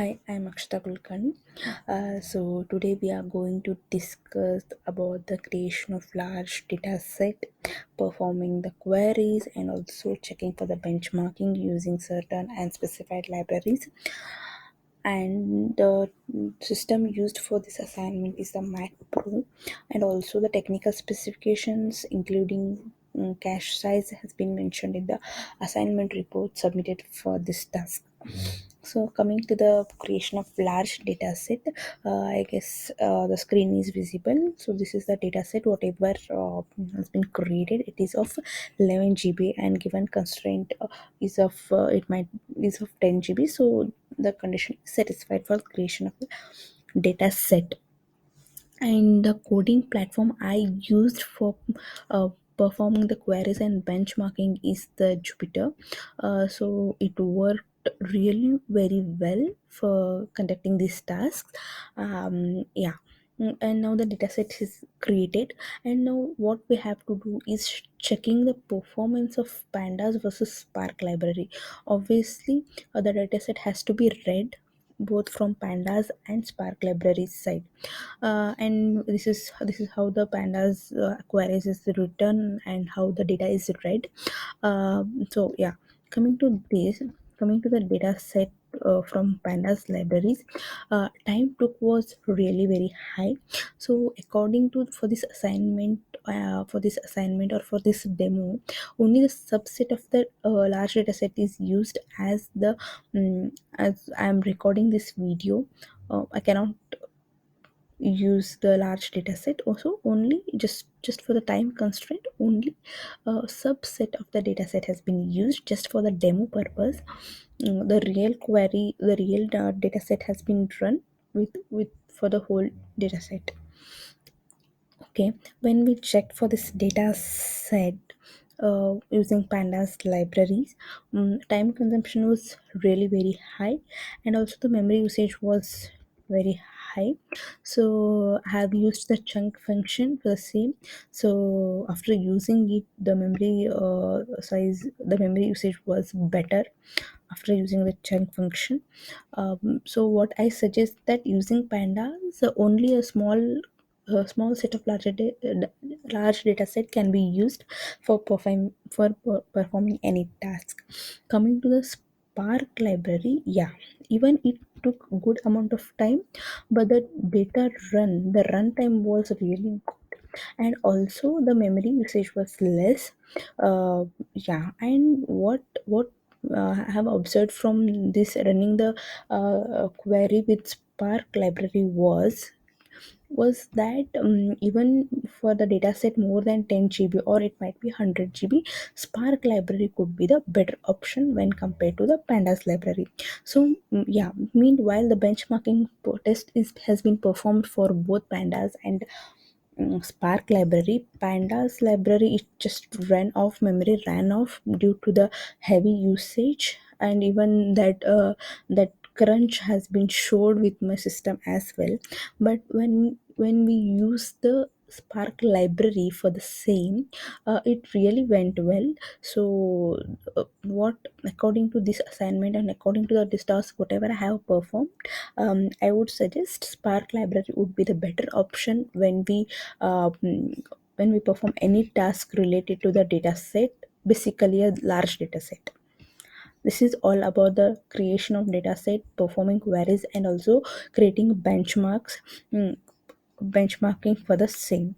Hi, I'm Akshita Kulkarni. So today we are going to discuss about the creation of large data set, performing the queries, and also checking for the benchmarking using certain and specified libraries. And the system used for this assignment is the Mac Pro, and also the technical specifications, including cache size, has been mentioned in the assignment report submitted for this task. So coming to the creation of large data set, I guess the screen is visible. So this is the data set, whatever has been created. It is of 11 GB and given constraint is of it might is of 10 GB. So the condition is satisfied for creation of the data set. And the coding platform I used for performing the queries and benchmarking is the Jupyter. So it worked really very well for conducting these tasks. Yeah. And now the dataset is created, and now what we have to do is checking the performance of Pandas versus Spark library. Obviously, the dataset has to be read both from Pandas and Spark libraries side. And this is how the Pandas queries is written and how the data is read. So yeah, coming to this, coming to the data set from Pandas libraries, time took was really very high. So according to for this assignment or for this demo, only the subset of the large data set is used as I am recording this video. I cannot use the large data set. Also, only just for the time constraint, only a subset of the data set has been used just for the demo purpose. The real query, the real data set has been run with for the whole data set. Okay, when we checked for this data set using Pandas libraries, time consumption was really very high, and also the memory usage was very high. So I have used the chunk function for the same. So after using it, the memory usage was better after using the chunk function. So what I suggest that using Pandas, only a small set of large data set can be used performing any task. Coming to the Spark library, yeah, even it took good amount of time, but the the runtime was really good, and also the memory usage was less. Yeah, and I have observed from this running the query with Spark library was that even for the dataset more than 10 GB or it might be 100 GB, Spark library could be the better option when compared to the Pandas library. So yeah, meanwhile the benchmarking test has been performed for both Pandas and Spark library. Pandas library it just ran off due to the heavy usage, and even that crunch has been showed with my system as well. But when we use the Spark library for the same, it really went well. So what according to this assignment and according to this task whatever I have performed, I would suggest Spark library would be the better option uh, when we perform any task related to the data set, basically a large data set. This is all about the creation of data set, performing queries, and also creating benchmarking for the same.